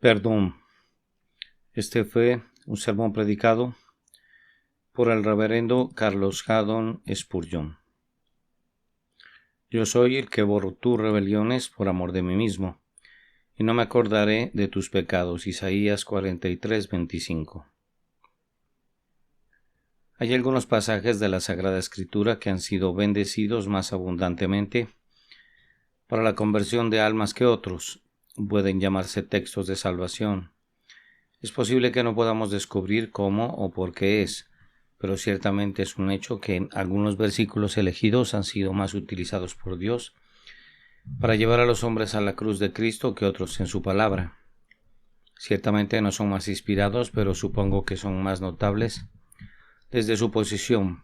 Perdón. Este fue un sermón predicado por el reverendo Carlos Haddon Spurgeon. Yo soy el que borro tus rebeliones por amor de mí mismo, y no me acordaré de tus pecados. Isaías 43:25. Hay algunos pasajes de la Sagrada Escritura que han sido bendecidos más abundantemente para la conversión de almas que otros. Pueden llamarse textos de salvación. Es posible que no podamos descubrir cómo o por qué es, pero ciertamente es un hecho que algunos versículos elegidos han sido más utilizados por Dios para llevar a los hombres a la cruz de Cristo que otros en su palabra. Ciertamente no son más inspirados, pero supongo que son más notables desde su posición,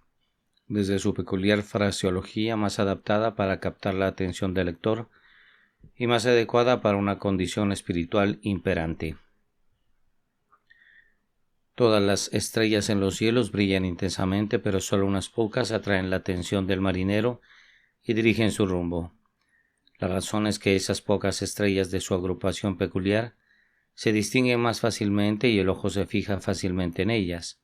desde su peculiar fraseología más adaptada para captar la atención del lector y más adecuada para una condición espiritual imperante. Todas las estrellas en los cielos brillan intensamente, pero solo unas pocas atraen la atención del marinero y dirigen su rumbo. La razón es que esas pocas estrellas de su agrupación peculiar se distinguen más fácilmente y el ojo se fija fácilmente en ellas.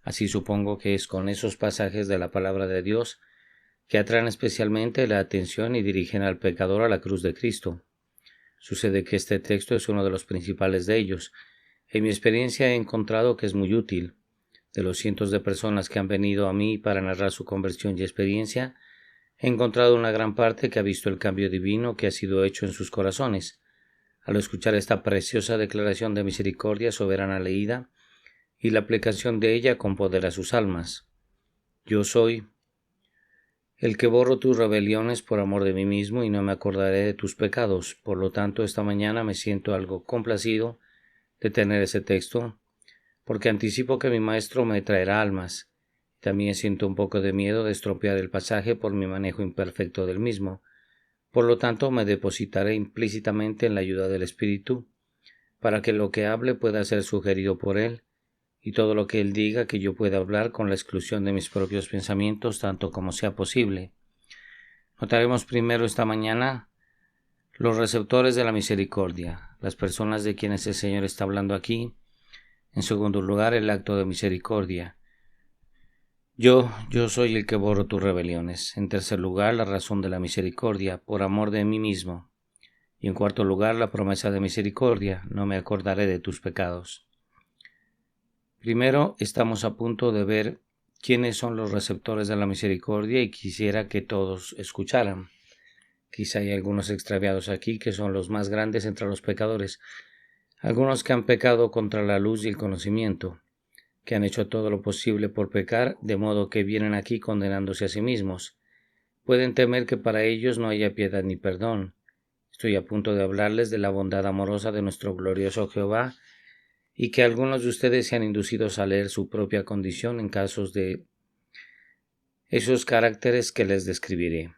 Así supongo que es con esos pasajes de la palabra de Dios que atraen especialmente la atención y dirigen al pecador a la cruz de Cristo. Sucede que este texto es uno de los principales de ellos. En mi experiencia he encontrado que es muy útil. De los cientos de personas que han venido a mí para narrar su conversión y experiencia, he encontrado una gran parte que ha visto el cambio divino que ha sido hecho en sus corazones. Al escuchar esta preciosa declaración de misericordia soberana leída y la aplicación de ella con poder a sus almas. Yo soy el que borro tus rebeliones por amor de mí mismo y no me acordaré de tus pecados. Por lo tanto, esta mañana me siento algo complacido de tener ese texto, porque anticipo que mi maestro me traerá almas. También siento un poco de miedo de estropear el pasaje por mi manejo imperfecto del mismo. Por lo tanto, me depositaré implícitamente en la ayuda del Espíritu, para que lo que hable pueda ser sugerido por él, y todo lo que él diga que yo pueda hablar con la exclusión de mis propios pensamientos tanto como sea posible. Notaremos primero esta mañana los receptores de la misericordia, las personas de quienes el Señor está hablando aquí. En segundo lugar, el acto de misericordia. Yo soy el que borro tus rebeliones. En tercer lugar, la razón de la misericordia, por amor de mí mismo. Y en cuarto lugar, la promesa de misericordia, no me acordaré de tus pecados. Primero, estamos a punto de ver quiénes son los receptores de la misericordia y quisiera que todos escucharan. Quizá hay algunos extraviados aquí que son los más grandes entre los pecadores, algunos que han pecado contra la luz y el conocimiento, que han hecho todo lo posible por pecar, de modo que vienen aquí condenándose a sí mismos. Pueden temer que para ellos no haya piedad ni perdón. Estoy a punto de hablarles de la bondad amorosa de nuestro glorioso Jehová, y que algunos de ustedes sean inducidos a leer su propia condición en casos de esos caracteres que les describiré.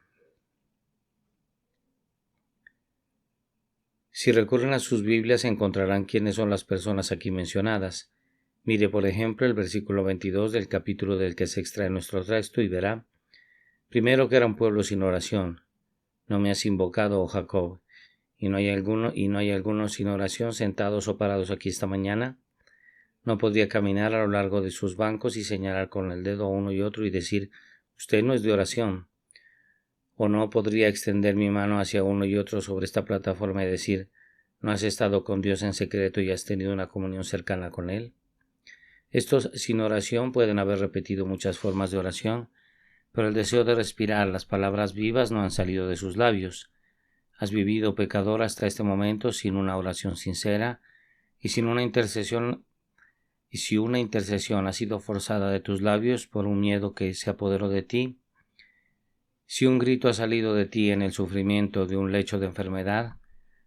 Si recurren a sus Biblias encontrarán quiénes son las personas aquí mencionadas. Mire, por ejemplo, el versículo 22 del capítulo del que se extrae nuestro texto y verá, primero, que era un pueblo sin oración. No me has invocado, oh Jacob, y no hay algunos sin oración sentados o parados aquí esta mañana. No podría caminar a lo largo de sus bancos y señalar con el dedo a uno y otro y decir, usted no es de oración. O no podría extender mi mano hacia uno y otro sobre esta plataforma y decir, ¿no has estado con Dios en secreto y has tenido una comunión cercana con Él? Estos sin oración pueden haber repetido muchas formas de oración, pero el deseo de respirar las palabras vivas no han salido de sus labios. Has vivido pecador hasta este momento sin una oración sincera y sin una intercesión. Y si una intercesión ha sido forzada de tus labios por un miedo que se apoderó de ti, si un grito ha salido de ti en el sufrimiento de un lecho de enfermedad,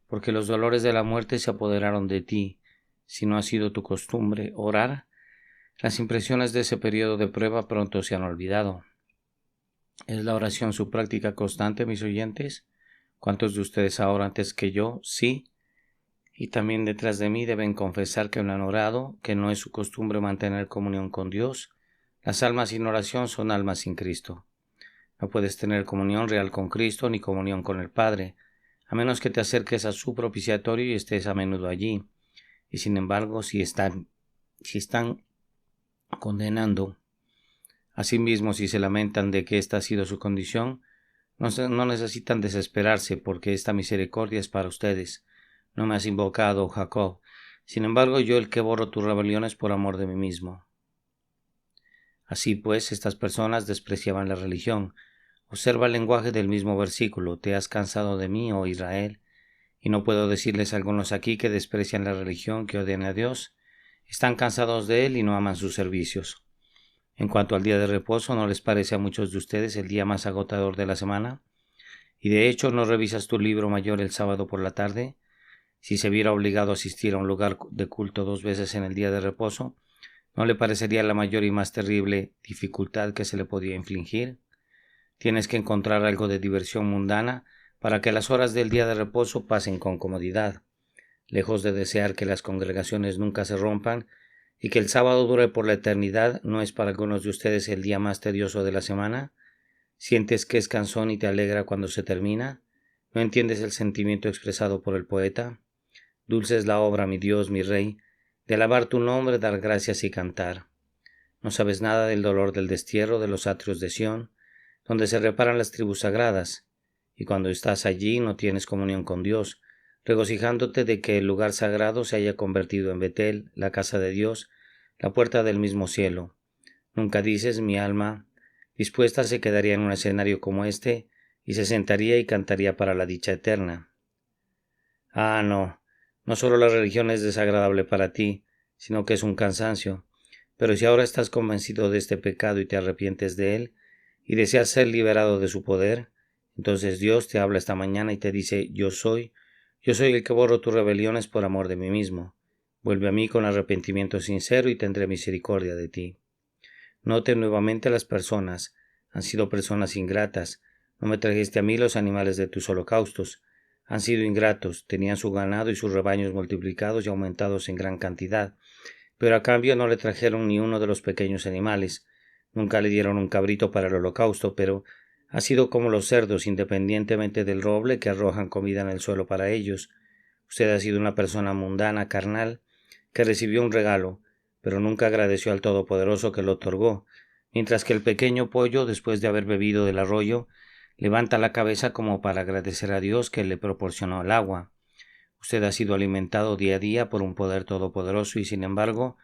porque los dolores de la muerte se apoderaron de ti, si no ha sido tu costumbre orar, las impresiones de ese periodo de prueba pronto se han olvidado. ¿Es la oración su práctica constante, mis oyentes? ¿Cuántos de ustedes ahora antes que yo? Sí. Y también detrás de mí deben confesar que no han orado, que no es su costumbre mantener comunión con Dios. Las almas sin oración son almas sin Cristo. No puedes tener comunión real con Cristo ni comunión con el Padre, a menos que te acerques a su propiciatorio y estés a menudo allí. Y sin embargo, si están condenando a sí mismos y se lamentan de que esta ha sido su condición, no necesitan desesperarse, porque esta misericordia es para ustedes. No me has invocado, Jacob. Sin embargo, yo el que borro tus rebeliones por amor de mí mismo. Así pues, estas personas despreciaban la religión. Observa el lenguaje del mismo versículo. ¿Te has cansado de mí, oh Israel? Y no puedo decirles a algunos aquí que desprecian la religión, que odian a Dios. Están cansados de él y no aman sus servicios. En cuanto al día de reposo, ¿no les parece a muchos de ustedes el día más agotador de la semana? Y de hecho, ¿no revisas tu libro mayor el sábado por la tarde? Si se viera obligado a asistir a un lugar de culto 2 veces en el día de reposo, ¿no le parecería la mayor y más terrible dificultad que se le podía infligir? Tienes que encontrar algo de diversión mundana para que las horas del día de reposo pasen con comodidad. Lejos de desear que las congregaciones nunca se rompan y que el sábado dure por la eternidad, ¿no es para algunos de ustedes el día más tedioso de la semana? ¿Sientes que es cansón y te alegra cuando se termina? ¿No entiendes el sentimiento expresado por el poeta? Dulce es la obra, mi Dios, mi Rey, de alabar tu nombre, dar gracias y cantar. No sabes nada del dolor del destierro de los atrios de Sión, donde se reparan las tribus sagradas, y cuando estás allí no tienes comunión con Dios, regocijándote de que el lugar sagrado se haya convertido en Betel, la casa de Dios, la puerta del mismo cielo. Nunca dices, mi alma dispuesta se quedaría en un escenario como este, y se sentaría y cantaría para la dicha eterna. Ah, no solo la religión es desagradable para ti, sino que es un cansancio. Pero si ahora estás convencido de este pecado y te arrepientes de él, y deseas ser liberado de su poder, entonces Dios te habla esta mañana y te dice, yo soy el que borro tus rebeliones por amor de mí mismo. Vuelve a mí con arrepentimiento sincero y tendré misericordia de ti. Note nuevamente las personas. Han sido personas ingratas. No me trajiste a mí los animales de tus holocaustos. Han sido ingratos. Tenían su ganado y sus rebaños multiplicados y aumentados en gran cantidad. Pero a cambio no le trajeron ni uno de los pequeños animales. Nunca le dieron un cabrito para el holocausto, pero ha sido como los cerdos, independientemente del roble, que arrojan comida en el suelo para ellos. Usted ha sido una persona mundana, carnal, que recibió un regalo, pero nunca agradeció al Todopoderoso que lo otorgó, mientras que el pequeño pollo, después de haber bebido del arroyo, levanta la cabeza como para agradecer a Dios que le proporcionó el agua. Usted ha sido alimentado día a día por un poder todopoderoso y, sin embargo,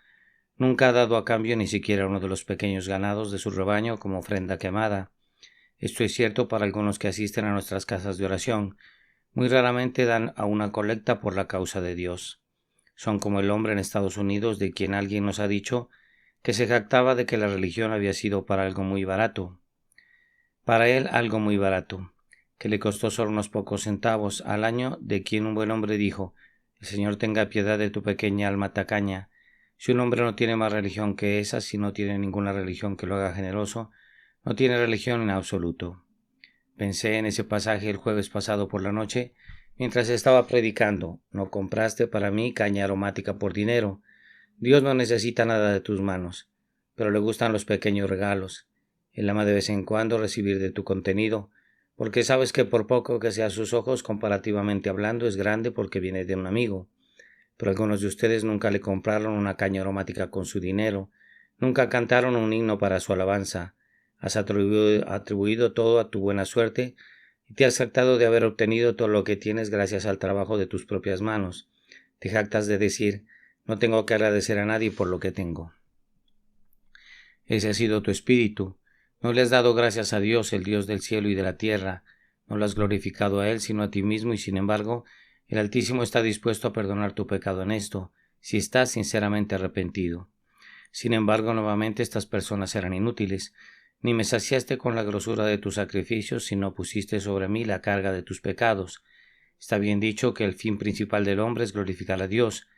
nunca ha dado a cambio ni siquiera uno de los pequeños ganados de su rebaño como ofrenda quemada. Esto es cierto para algunos que asisten a nuestras casas de oración. Muy raramente dan a una colecta por la causa de Dios. Son como el hombre en Estados Unidos de quien alguien nos ha dicho que se jactaba de que la religión había sido para algo muy barato. Para él algo muy barato, que le costó solo unos pocos centavos al año, de quien un buen hombre dijo, el Señor tenga piedad de tu pequeña alma tacaña. Si un hombre no tiene más religión que esa, si no tiene ninguna religión que lo haga generoso, no tiene religión en absoluto. Pensé en ese pasaje el jueves pasado por la noche, mientras estaba predicando. No compraste para mí caña aromática por dinero. Dios no necesita nada de tus manos, pero le gustan los pequeños regalos. Él ama de vez en cuando recibir de tu contenido, porque sabes que por poco que sea a sus ojos, comparativamente hablando, es grande porque viene de un amigo. Pero algunos de ustedes nunca le compraron una caña aromática con su dinero, nunca cantaron un himno para su alabanza. Has atribuido todo a tu buena suerte y te has jactado de haber obtenido todo lo que tienes gracias al trabajo de tus propias manos. Te jactas de decir, no tengo que agradecer a nadie por lo que tengo. Ese ha sido tu espíritu. No le has dado gracias a Dios, el Dios del cielo y de la tierra. No lo has glorificado a Él, sino a ti mismo, y sin embargo, el Altísimo está dispuesto a perdonar tu pecado en esto, si estás sinceramente arrepentido. Sin embargo, nuevamente estas personas eran inútiles. Ni me saciaste con la grosura de tus sacrificios, sino pusiste sobre mí la carga de tus pecados. Está bien dicho que el fin principal del hombre es glorificar a Dios.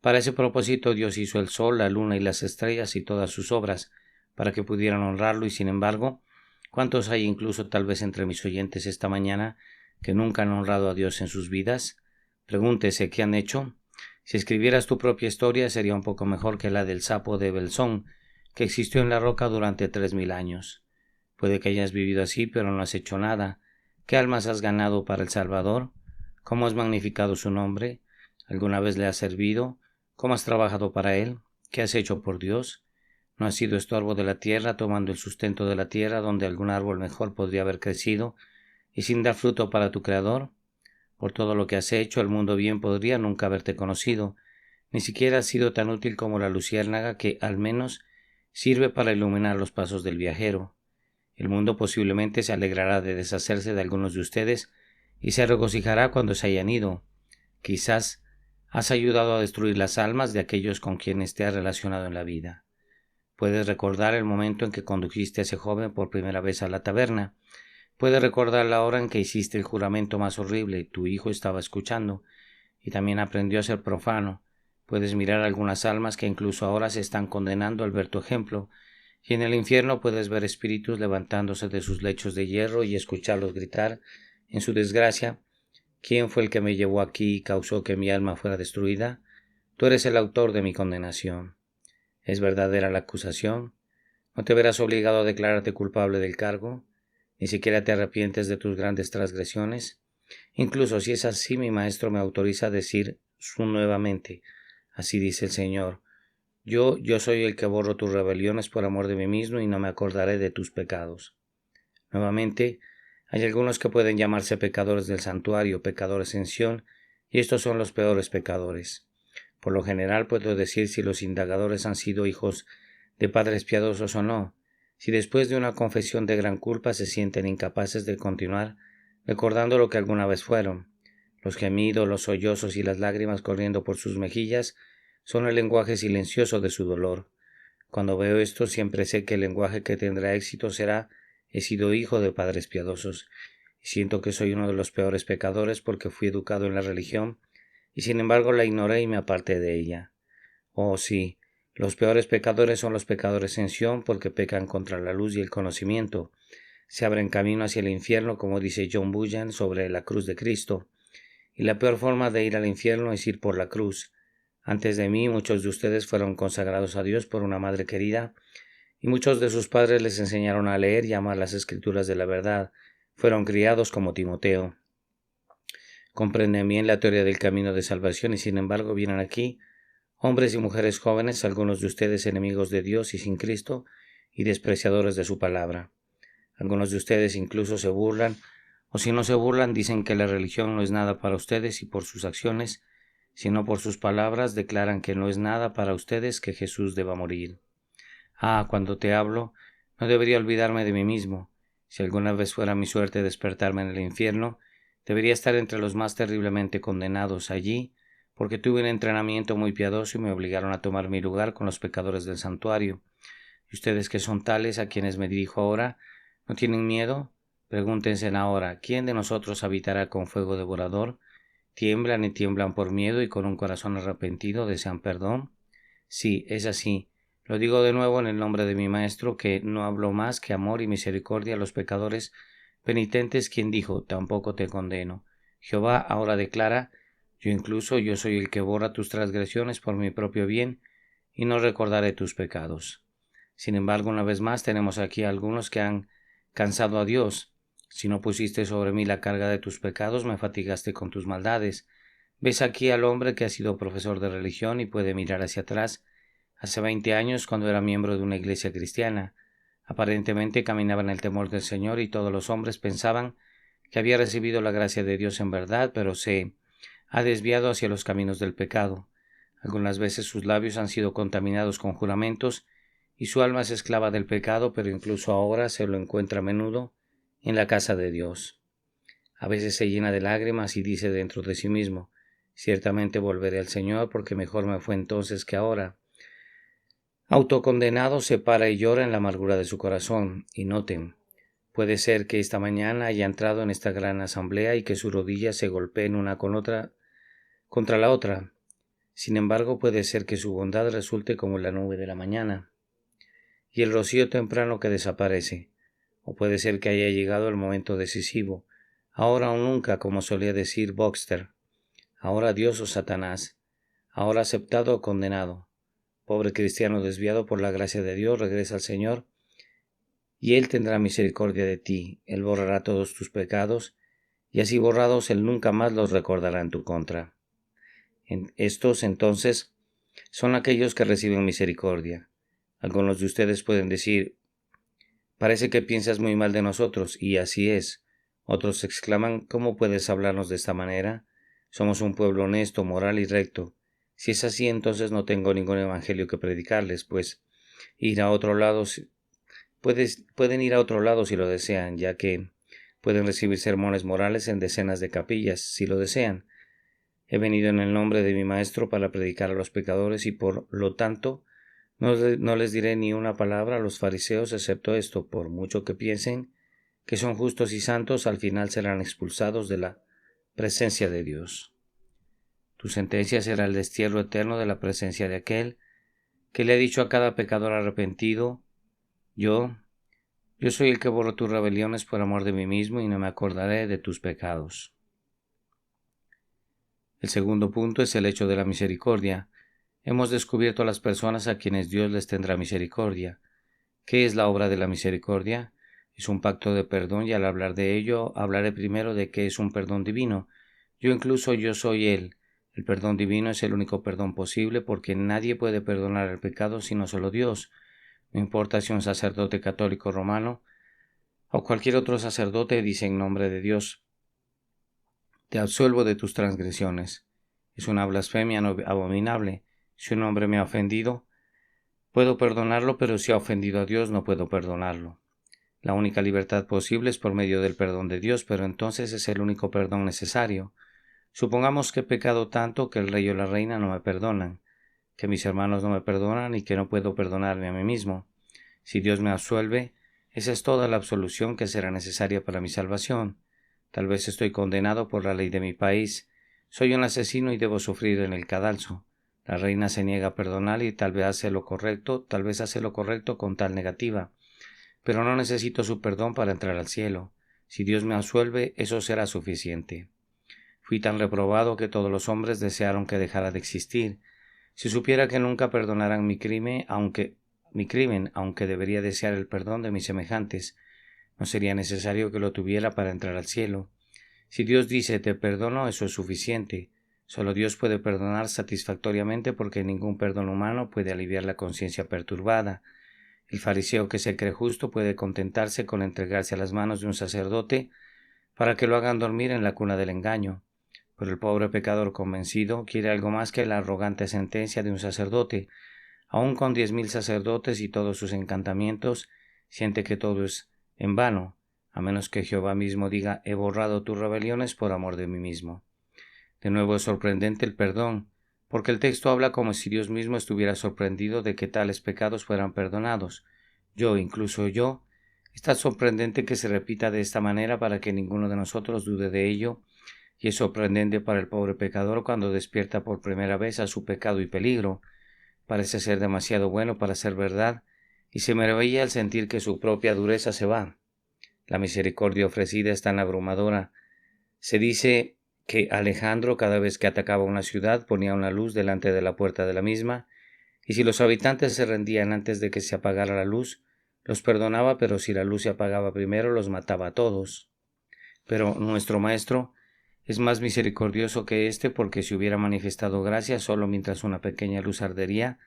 Para ese propósito Dios hizo el sol, la luna y las estrellas y todas sus obras, para que pudieran honrarlo, y sin embargo, ¿cuántos hay incluso tal vez entre mis oyentes esta mañana que nunca han honrado a Dios en sus vidas? Pregúntese qué han hecho. Si escribieras tu propia historia sería un poco mejor que la del sapo de Belzón, que existió en la roca durante 3000 años. Puede que hayas vivido así, pero no has hecho nada. ¿Qué almas has ganado para el Salvador? ¿Cómo has magnificado su nombre? ¿Alguna vez le has servido? ¿Cómo has trabajado para Él? ¿Qué has hecho por Dios? ¿No has sido estorbo de la tierra, tomando el sustento de la tierra donde algún árbol mejor podría haber crecido, y sin dar fruto para tu Creador? Por todo lo que has hecho, el mundo bien podría nunca haberte conocido. Ni siquiera has sido tan útil como la luciérnaga que, al menos, sirve para iluminar los pasos del viajero. El mundo posiblemente se alegrará de deshacerse de algunos de ustedes y se regocijará cuando se hayan ido. Quizás has ayudado a destruir las almas de aquellos con quienes te has relacionado en la vida. Puedes recordar el momento en que condujiste a ese joven por primera vez a la taberna. Puedes recordar la hora en que hiciste el juramento más horrible. Tu hijo estaba escuchando y también aprendió a ser profano. Puedes mirar algunas almas que incluso ahora se están condenando al ver tu ejemplo, y en el infierno puedes ver espíritus levantándose de sus lechos de hierro y escucharlos gritar, en su desgracia: ¿quién fue el que me llevó aquí y causó que mi alma fuera destruida? Tú eres el autor de mi condenación. ¿Es verdadera la acusación? ¿No te verás obligado a declararte culpable del cargo? ¿Ni siquiera te arrepientes de tus grandes transgresiones? Incluso si es así, mi maestro me autoriza a decir nuevamente: así dice el Señor, yo soy el que borro tus rebeliones por amor de mí mismo y no me acordaré de tus pecados. Nuevamente, hay algunos que pueden llamarse pecadores del santuario, pecadores en Sión, y estos son los peores pecadores. Por lo general puedo decir si los indagadores han sido hijos de padres piadosos o no, si después de una confesión de gran culpa se sienten incapaces de continuar recordando lo que alguna vez fueron. Los gemidos, los sollozos y las lágrimas corriendo por sus mejillas son el lenguaje silencioso de su dolor. Cuando veo esto, siempre sé que el lenguaje que tendrá éxito será: he sido hijo de padres piadosos, y siento que soy uno de los peores pecadores porque fui educado en la religión, y sin embargo la ignoré y me aparté de ella. Oh sí, los peores pecadores son los pecadores en Sión porque pecan contra la luz y el conocimiento. Se abren camino hacia el infierno, como dice John Bunyan sobre la cruz de Cristo. Y la peor forma de ir al infierno es ir por la cruz. Antes de mí, muchos de ustedes fueron consagrados a Dios por una madre querida, y muchos de sus padres les enseñaron a leer y amar las escrituras de la verdad. Fueron criados como Timoteo. Comprenden bien la teoría del camino de salvación y sin embargo vienen aquí, hombres y mujeres jóvenes, algunos de ustedes enemigos de Dios y sin Cristo, y despreciadores de su palabra. Algunos de ustedes incluso se burlan, o si no se burlan, dicen que la religión no es nada para ustedes y por sus acciones, sino por sus palabras, declaran que no es nada para ustedes que Jesús deba morir. Ah, cuando te hablo, no debería olvidarme de mí mismo. Si alguna vez fuera mi suerte despertarme en el infierno, debería estar entre los más terriblemente condenados allí, porque tuve un entrenamiento muy piadoso y me obligaron a tomar mi lugar con los pecadores del santuario. Y ustedes que son tales a quienes me dirijo ahora, ¿no tienen miedo? Pregúntense ahora, ¿quién de nosotros habitará con fuego devorador? ¿Tiemblan y tiemblan por miedo y con un corazón arrepentido desean perdón? Sí, es así. Lo digo de nuevo en el nombre de mi Maestro, que no hablo más que amor y misericordia a los pecadores penitentes, quien dijo: tampoco te condeno. Jehová ahora declara: yo soy el que borra tus transgresiones por mi propio bien, y no recordaré tus pecados. Sin embargo, una vez más tenemos aquí a algunos que han cansado a Dios. Si no pusiste sobre mí la carga de tus pecados, me fatigaste con tus maldades. Ves aquí al hombre que ha sido profesor de religión y puede mirar hacia atrás. Hace 20 años, cuando era miembro de una iglesia cristiana, aparentemente caminaba en el temor del Señor y todos los hombres pensaban que había recibido la gracia de Dios en verdad, pero se ha desviado hacia los caminos del pecado. Algunas veces sus labios han sido contaminados con juramentos y su alma es esclava del pecado, pero incluso ahora se lo encuentra a menudo en la casa de Dios. A veces se llena de lágrimas y dice dentro de sí mismo: ciertamente volveré al Señor, porque mejor me fue entonces que ahora. Autocondenado, se para y llora en la amargura de su corazón. Y noten, puede ser que esta mañana haya entrado en esta gran asamblea y que sus rodillas se golpeen una contra la otra. Sin embargo, puede ser que su bondad resulte como la nube de la mañana y el rocío temprano que desaparece. O puede ser que haya llegado el momento decisivo, ahora o nunca, como solía decir Boxter. Ahora Dios o Satanás, ahora aceptado o condenado. Pobre cristiano desviado por la gracia de Dios, regresa al Señor, y Él tendrá misericordia de ti. Él borrará todos tus pecados, y así borrados Él nunca más los recordará en tu contra. Estos entonces son aquellos que reciben misericordia. Algunos de ustedes pueden decir, parece que piensas muy mal de nosotros, y así es. Otros exclaman, ¿cómo puedes hablarnos de esta manera? Somos un pueblo honesto, moral y recto. Si es así, entonces no tengo ningún evangelio que predicarles, pues pueden ir a otro lado si lo desean, ya que pueden recibir sermones morales en decenas de capillas, si lo desean. He venido en el nombre de mi Maestro para predicar a los pecadores y por lo tanto no les diré ni una palabra a los fariseos excepto esto, por mucho que piensen que son justos y santos, al final serán expulsados de la presencia de Dios. Tu sentencia será el destierro eterno de la presencia de aquel que le ha dicho a cada pecador arrepentido, yo soy el que borro tus rebeliones por amor de mí mismo y no me acordaré de tus pecados. El segundo punto es el hecho de la misericordia. Hemos descubierto a las personas a quienes Dios les tendrá misericordia. ¿Qué es la obra de la misericordia? Es un pacto de perdón y al hablar de ello hablaré primero de qué es un perdón divino. Yo soy Él. El perdón divino es el único perdón posible porque nadie puede perdonar el pecado sino solo Dios. No importa si un sacerdote católico romano o cualquier otro sacerdote dice en nombre de Dios, te absuelvo de tus transgresiones. Es una blasfemia abominable. Si un hombre me ha ofendido, puedo perdonarlo, pero si ha ofendido a Dios no puedo perdonarlo. La única libertad posible es por medio del perdón de Dios, pero entonces es el único perdón necesario. Supongamos que he pecado tanto que el rey o la reina no me perdonan, que mis hermanos no me perdonan y que no puedo perdonarme a mí mismo. Si Dios me absuelve, esa es toda la absolución que será necesaria para mi salvación. Tal vez estoy condenado por la ley de mi país. Soy un asesino y debo sufrir en el cadalso. La reina se niega a perdonar y tal vez hace lo correcto con tal negativa. Pero no necesito su perdón para entrar al cielo. Si Dios me absuelve, eso será suficiente. Fui tan reprobado que todos los hombres desearon que dejara de existir. Si supiera que nunca perdonaran mi crimen, aunque debería desear el perdón de mis semejantes, no sería necesario que lo tuviera para entrar al cielo. Si Dios dice te perdono, eso es suficiente. Solo Dios puede perdonar satisfactoriamente porque ningún perdón humano puede aliviar la conciencia perturbada. El fariseo que se cree justo puede contentarse con entregarse a las manos de un sacerdote para que lo hagan dormir en la cuna del engaño. Pero el pobre pecador convencido quiere algo más que la arrogante sentencia de un sacerdote. Aun con 10,000 sacerdotes y todos sus encantamientos, siente que todo es en vano, a menos que Jehová mismo diga, he borrado tus rebeliones por amor de mí mismo. De nuevo es sorprendente el perdón, porque el texto habla como si Dios mismo estuviera sorprendido de que tales pecados fueran perdonados. Incluso yo, es tan sorprendente que se repita de esta manera para que ninguno de nosotros dude de ello, y es sorprendente para el pobre pecador cuando despierta por primera vez a su pecado y peligro. Parece ser demasiado bueno para ser verdad, y se maravilla al sentir que su propia dureza se va. La misericordia ofrecida es tan abrumadora. Se dice que Alejandro, cada vez que atacaba una ciudad, ponía una luz delante de la puerta de la misma, y si los habitantes se rendían antes de que se apagara la luz, los perdonaba, pero si la luz se apagaba primero, los mataba a todos. Pero nuestro Maestro es más misericordioso que éste, porque si hubiera manifestado gracia solo mientras una pequeña luz ardería,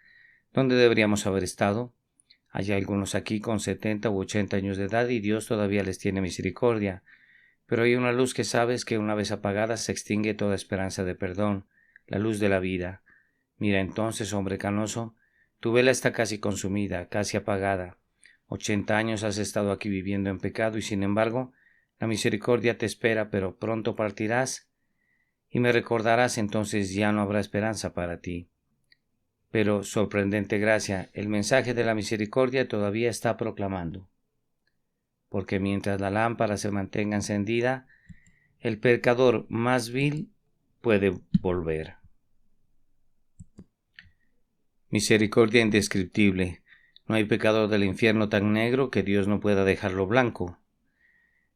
¿dónde deberíamos haber estado? Hay algunos aquí con 70 u 80 años de edad y Dios todavía les tiene misericordia. Pero hay una luz que sabes que una vez apagada se extingue toda esperanza de perdón, la luz de la vida. Mira entonces, hombre canoso, tu vela está casi consumida, casi apagada. 80 años has estado aquí viviendo en pecado y sin embargo, la misericordia te espera, pero pronto partirás y me recordarás, entonces ya no habrá esperanza para ti. Pero, sorprendente gracia, el mensaje de la misericordia todavía está proclamando. Porque mientras la lámpara se mantenga encendida, el pecador más vil puede volver. Misericordia indescriptible. No hay pecador del infierno tan negro que Dios no pueda dejarlo blanco.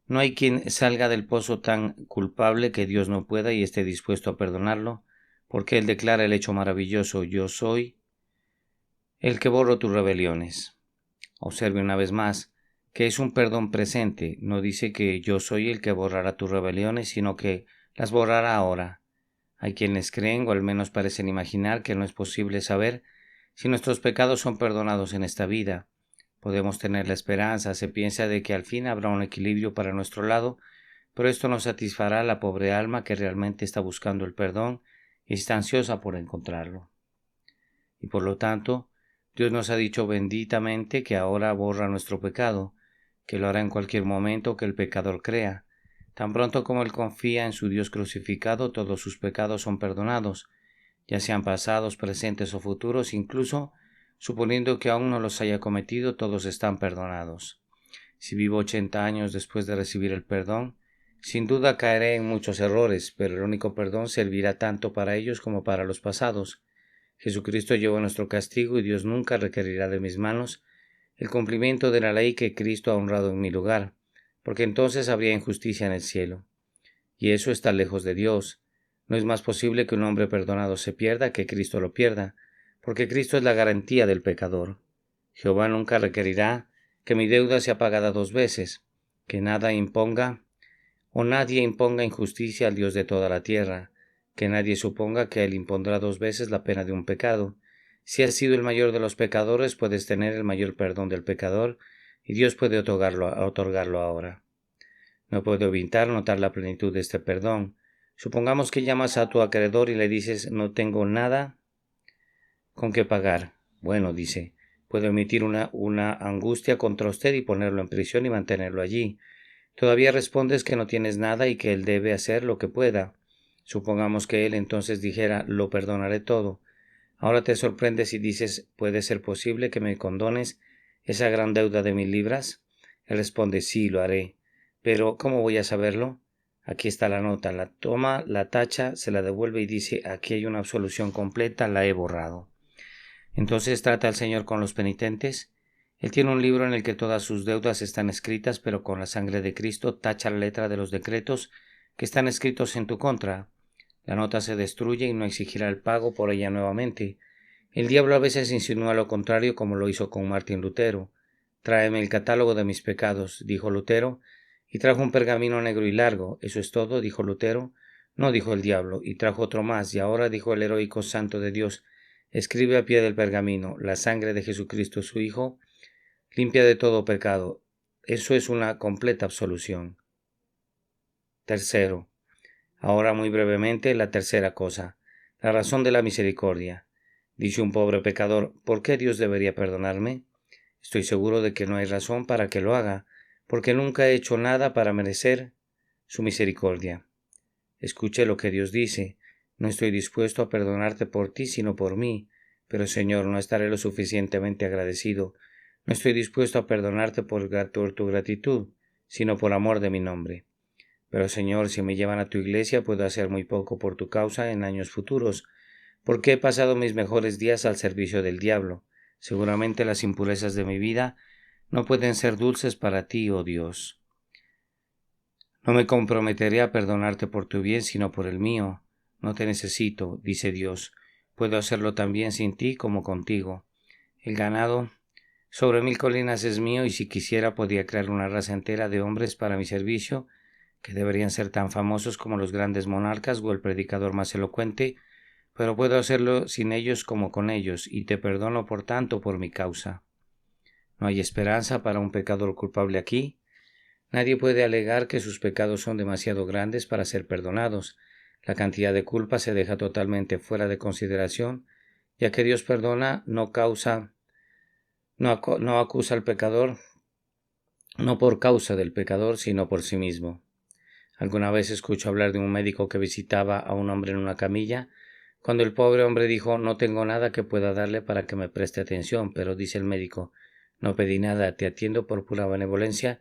No hay quien salga del pozo tan culpable que Dios no pueda y esté dispuesto a perdonarlo, porque Él declara el hecho maravilloso, yo soy el que borro tus rebeliones. Observe una vez más que es un perdón presente, no dice que yo soy el que borrará tus rebeliones, sino que las borrará ahora. Hay quienes creen, o al menos parecen imaginar, que no es posible saber si nuestros pecados son perdonados en esta vida. Podemos tener la esperanza, se piensa, de que al fin habrá un equilibrio para nuestro lado, pero esto no satisfará a la pobre alma que realmente está buscando el perdón y está ansiosa por encontrarlo. Y por lo tanto, Dios nos ha dicho benditamente que ahora borra nuestro pecado, que lo hará en cualquier momento que el pecador crea. Tan pronto como él confía en su Dios crucificado, todos sus pecados son perdonados, ya sean pasados, presentes o futuros, incluso suponiendo que aún no los haya cometido, todos están perdonados. Si vivo 80 años después de recibir el perdón, sin duda caeré en muchos errores, pero el único perdón servirá tanto para ellos como para los pasados. Jesucristo llevó nuestro castigo y Dios nunca requerirá de mis manos el cumplimiento de la ley que Cristo ha honrado en mi lugar, porque entonces habría injusticia en el cielo. Y eso está lejos de Dios. No es más posible que un hombre perdonado se pierda que Cristo lo pierda, porque Cristo es la garantía del pecador. Jehová nunca requerirá que mi deuda sea pagada 2 veces, que nada imponga o nadie imponga injusticia al Dios de toda la tierra, que nadie suponga que Él impondrá 2 veces la pena de un pecado. Si has sido el mayor de los pecadores, puedes tener el mayor perdón del pecador, y Dios puede otorgarlo ahora. No puedo evitar notar la plenitud de este perdón. Supongamos que llamas a tu acreedor y le dices: no tengo nada con qué pagar. Bueno, dice, puedo emitir una angustia contra usted y ponerlo en prisión y mantenerlo allí. Todavía respondes que no tienes nada y que él debe hacer lo que pueda. Supongamos que él entonces dijera: lo perdonaré todo. Ahora te sorprendes y dices: ¿puede ser posible que me condones esa gran deuda de 1000 libras? Él responde: sí, lo haré. Pero, ¿cómo voy a saberlo? Aquí está la nota. La toma, la tacha, se la devuelve y dice: aquí hay una absolución completa, la he borrado. Entonces trata el Señor con los penitentes. Él tiene un libro en el que todas sus deudas están escritas, pero con la sangre de Cristo tacha la letra de los decretos que están escritos en tu contra. La nota se destruye y no exigirá el pago por ella nuevamente. El diablo a veces insinúa lo contrario, como lo hizo con Martín Lutero. Tráeme el catálogo de mis pecados, dijo Lutero, y trajo un pergamino negro y largo. ¿Eso es todo?, dijo Lutero. No, dijo el diablo, y trajo otro más, y ahora, dijo el heroico santo de Dios, escribe a pie del pergamino: la sangre de Jesucristo su Hijo limpia de todo pecado. Eso es una completa absolución. Tercero, ahora muy brevemente, la tercera cosa, la razón de la misericordia. Dice un pobre pecador: ¿por qué Dios debería perdonarme? Estoy seguro de que no hay razón para que lo haga, porque nunca he hecho nada para merecer su misericordia. Escuche lo que Dios dice: no estoy dispuesto a perdonarte por ti, sino por mí. Pero, Señor, no estaré lo suficientemente agradecido. No estoy dispuesto a perdonarte por tu gratitud, sino por amor de mi nombre. Pero, Señor, si me llevan a tu iglesia, puedo hacer muy poco por tu causa en años futuros, porque he pasado mis mejores días al servicio del diablo. Seguramente las impurezas de mi vida no pueden ser dulces para ti, oh Dios. No me comprometeré a perdonarte por tu bien, sino por el mío. No te necesito, dice Dios. Puedo hacerlo también sin ti como contigo. El ganado sobre 1000 colinas es mío, y si quisiera podría crear una raza entera de hombres para mi servicio, que deberían ser tan famosos como los grandes monarcas o el predicador más elocuente, pero puedo hacerlo sin ellos como con ellos, y te perdono por tanto por mi causa. ¿No hay esperanza para un pecador culpable aquí? Nadie puede alegar que sus pecados son demasiado grandes para ser perdonados. La cantidad de culpa se deja totalmente fuera de consideración, ya que Dios perdona, no acusa al pecador, no por causa del pecador, sino por sí mismo. Alguna vez escucho hablar de un médico que visitaba a un hombre en una camilla. Cuando el pobre hombre dijo: no tengo nada que pueda darle para que me preste atención, pero dice el médico: no pedí nada, te atiendo por pura benevolencia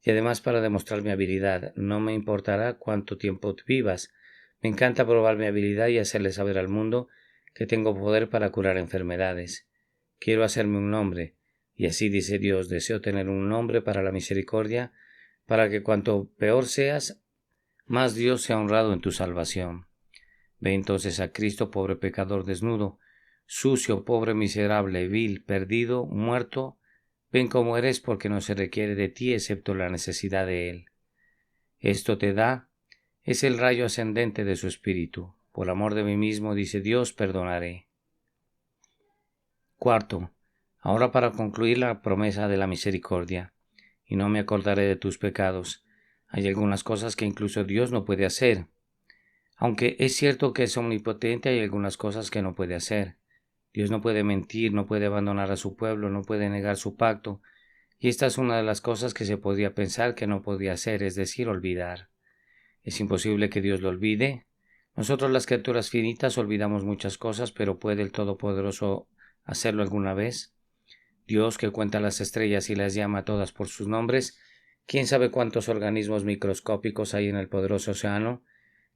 y además para demostrar mi habilidad. No me importará cuánto tiempo vivas. Me encanta probar mi habilidad y hacerle saber al mundo que tengo poder para curar enfermedades. Quiero hacerme un nombre, y así dice Dios: deseo tener un nombre para la misericordia, para que cuanto peor seas, más Dios sea honrado en tu salvación. Ve entonces a Cristo, pobre pecador desnudo, sucio, pobre, miserable, vil, perdido, muerto. Ven como eres, porque no se requiere de ti excepto la necesidad de Él. Esto te da es el rayo ascendente de su espíritu. Por amor de mí mismo, dice Dios, perdonaré. Cuarto, ahora para concluir la promesa de la misericordia. Y no me acordaré de tus pecados. Hay algunas cosas que incluso Dios no puede hacer. Aunque es cierto que es omnipotente, hay algunas cosas que no puede hacer. Dios no puede mentir, no puede abandonar a su pueblo, no puede negar su pacto. Y esta es una de las cosas que se podría pensar que no podría hacer, es decir, olvidar. Es imposible que Dios lo olvide. Nosotros las criaturas finitas olvidamos muchas cosas, pero ¿puede el Todopoderoso hacerlo alguna vez? Dios, que cuenta las estrellas y las llama todas por sus nombres, ¿quién sabe cuántos organismos microscópicos hay en el poderoso océano?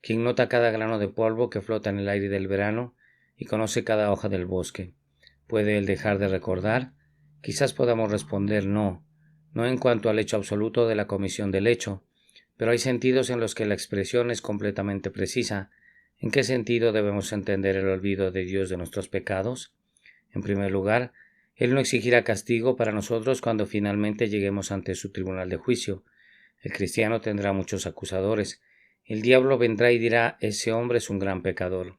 ¿Quién nota cada grano de polvo que flota en el aire del verano y conoce cada hoja del bosque? ¿Puede él dejar de recordar? Quizás podamos responder no en cuanto al hecho absoluto de la comisión del hecho, pero hay sentidos en los que la expresión es completamente precisa. ¿En qué sentido debemos entender el olvido de Dios de nuestros pecados? En primer lugar, Él no exigirá castigo para nosotros cuando finalmente lleguemos ante su tribunal de juicio. El cristiano tendrá muchos acusadores. El diablo vendrá y dirá: ese hombre es un gran pecador.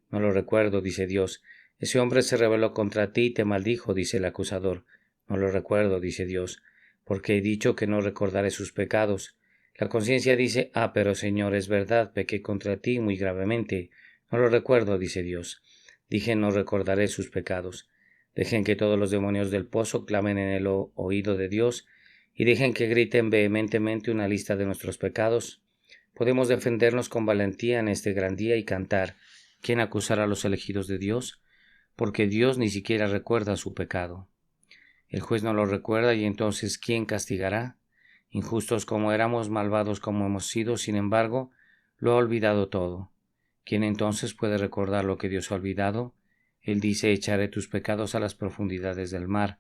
No lo recuerdo, dice Dios. Ese hombre se rebeló contra ti y te maldijo, dice el acusador. No lo recuerdo, dice Dios, porque he dicho que no recordaré sus pecados. La conciencia dice: pero Señor, es verdad, pequé contra ti muy gravemente. No lo recuerdo, dice Dios. Dije: no recordaré sus pecados. Dejen que todos los demonios del pozo clamen en el oído de Dios y dejen que griten vehementemente una lista de nuestros pecados. Podemos defendernos con valentía en este gran día y cantar: ¿quién acusará a los elegidos de Dios? Porque Dios ni siquiera recuerda su pecado. El juez no lo recuerda, y entonces ¿quién castigará? Injustos como éramos, malvados como hemos sido, sin embargo, lo ha olvidado todo. ¿Quién entonces puede recordar lo que Dios ha olvidado? Él dice: echaré tus pecados a las profundidades del mar,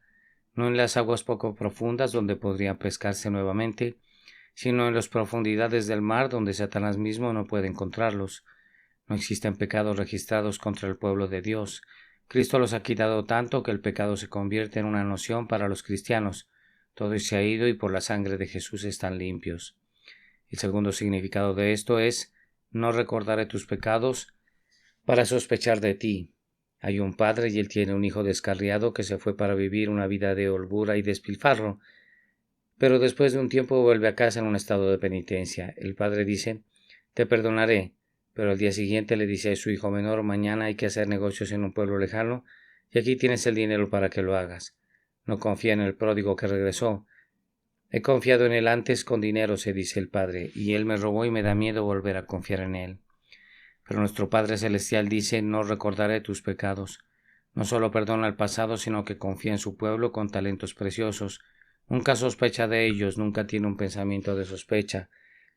no en las aguas poco profundas donde podrían pescarse nuevamente, sino en las profundidades del mar donde Satanás mismo no puede encontrarlos. No existen pecados registrados contra el pueblo de Dios. Cristo los ha quitado tanto que el pecado se convierte en una noción para los cristianos. Todo se ha ido y por la sangre de Jesús están limpios. El segundo significado de esto es: no recordaré tus pecados para sospechar de ti. Hay un padre y él tiene un hijo descarriado que se fue para vivir una vida de holgura y despilfarro, pero después de un tiempo vuelve a casa en un estado de penitencia. El padre dice: te perdonaré, pero al día siguiente le dice a su hijo menor: mañana hay que hacer negocios en un pueblo lejano y aquí tienes el dinero para que lo hagas. No confía en el pródigo que regresó. He confiado en él antes con dinero, se dice el padre, y él me robó y me da miedo volver a confiar en él. Pero nuestro Padre Celestial dice: no recordaré tus pecados. No solo perdona el pasado, sino que confía en su pueblo con talentos preciosos. Nunca sospecha de ellos, nunca tiene un pensamiento de sospecha.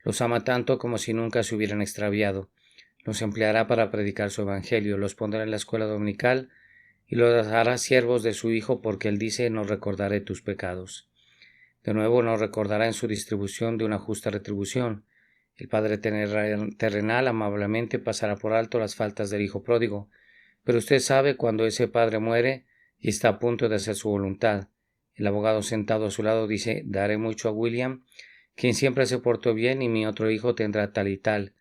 Los ama tanto como si nunca se hubieran extraviado. Los empleará para predicar su evangelio, los pondrá en la escuela dominical y los hará siervos de su Hijo, porque él dice: no recordaré tus pecados. De nuevo, no recordará en su distribución de una justa retribución. El Padre terrenal amablemente pasará por alto las faltas del Hijo pródigo, pero usted sabe cuando ese Padre muere y está a punto de hacer su voluntad. El abogado sentado a su lado dice: daré mucho a William, quien siempre se portó bien, y mi otro hijo tendrá tal y tal.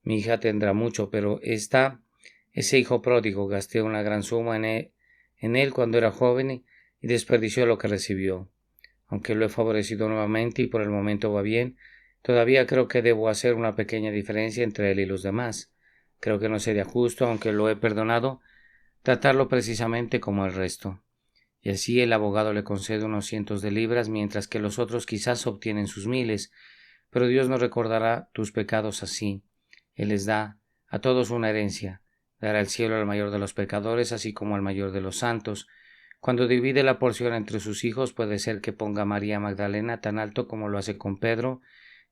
Mi hija tendrá mucho, pero ese hijo pródigo gasté una gran suma en él cuando era joven y desperdició lo que recibió. Aunque lo he favorecido nuevamente y por el momento va bien, todavía creo que debo hacer una pequeña diferencia entre él y los demás. Creo que no sería justo, aunque lo he perdonado, tratarlo precisamente como el resto. Y así el abogado le concede unos cientos de libras, mientras que los otros quizás obtienen sus miles. Pero Dios no recordará tus pecados así. Él les da a todos una herencia. Dará el cielo al mayor de los pecadores, así como al mayor de los santos. Cuando divide la porción entre sus hijos, puede ser que ponga a María Magdalena tan alto como lo hace con Pedro,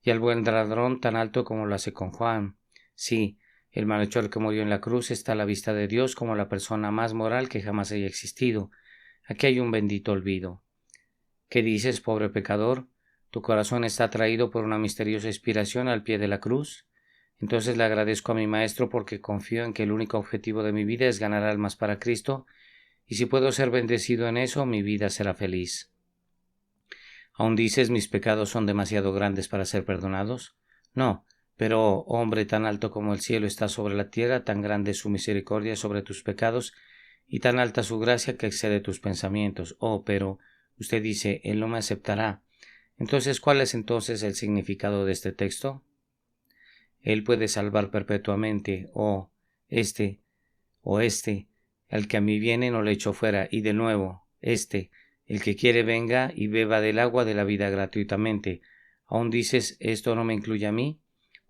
y al buen ladrón tan alto como lo hace con Juan. Sí, el malhechor que murió en la cruz está a la vista de Dios como la persona más moral que jamás haya existido. Aquí hay un bendito olvido. ¿Qué dices, pobre pecador? ¿Tu corazón está atraído por una misteriosa inspiración al pie de la cruz? Entonces le agradezco a mi Maestro, porque confío en que el único objetivo de mi vida es ganar almas para Cristo, y si puedo ser bendecido en eso, mi vida será feliz. ¿Aún dices: mis pecados son demasiado grandes para ser perdonados? No, Pero, hombre, tan alto como el cielo está sobre la tierra, tan grande es su misericordia sobre tus pecados, y tan alta su gracia que excede tus pensamientos. Oh, pero usted dice, Él no me aceptará. Entonces, ¿cuál es entonces el significado de este texto? Él puede salvar perpetuamente, este, el que a mí viene no le echo fuera, y de nuevo, el que quiere venga y beba del agua de la vida gratuitamente. ¿Aún dices, esto no me incluye a mí?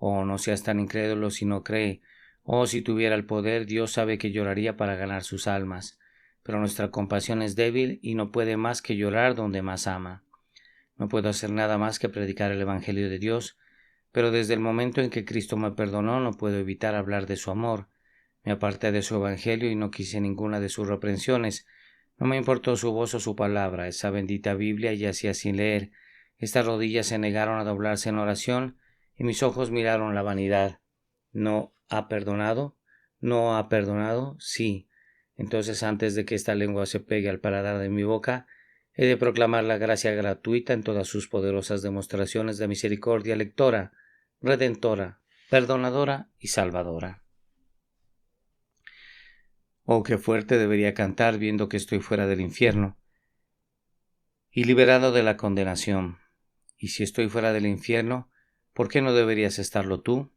Oh, no seas tan incrédulo si no cree. Oh, si tuviera el poder, Dios sabe que lloraría para ganar sus almas. Pero nuestra compasión es débil y no puede más que llorar donde más ama. No puedo hacer nada más que predicar el Evangelio de Dios, pero desde el momento en que Cristo me perdonó no puedo evitar hablar de su amor. Me aparté de su Evangelio y no quise ninguna de sus reprensiones. No me importó su voz o su palabra. Esa bendita Biblia yacía sin leer. Estas rodillas se negaron a doblarse en oración y mis ojos miraron la vanidad. ¿No ha perdonado? ¿No ha perdonado? Sí. Entonces, antes de que esta lengua se pegue al paladar de mi boca, he de proclamar la gracia gratuita en todas sus poderosas demostraciones de misericordia lectora, redentora, perdonadora y salvadora. Oh, qué fuerte debería cantar viendo que estoy fuera del infierno y liberado de la condenación. Y si estoy fuera del infierno, ¿por qué no deberías estarlo tú?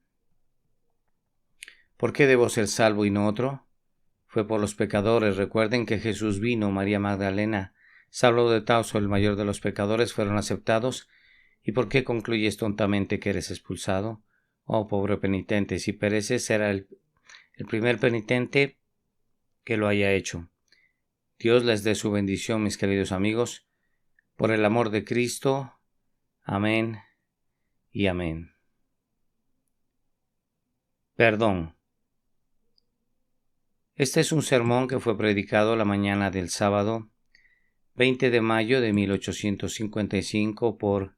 ¿Por qué debo ser salvo y no otro? Fue por los pecadores. Recuerden que Jesús vino, María Magdalena, Saulo de Tarso, el mayor de los pecadores, fueron aceptados. ¿Y por qué concluyes tontamente que eres expulsado? Oh, pobre penitente, si pereces será el primer penitente que lo haya hecho. Dios les dé su bendición, mis queridos amigos, por el amor de Cristo. Amén y amén. Perdón. Este es un sermón que fue predicado la mañana del sábado 20 de mayo de 1855 por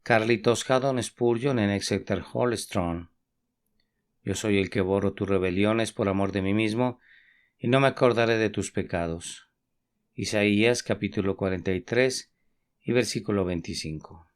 Carlitos Haddon Spurgeon en Exeter Hall, Strand. Yo soy el que borro tus rebeliones por amor de mí mismo, y no me acordaré de tus pecados. Isaías capítulo 43 y versículo 25.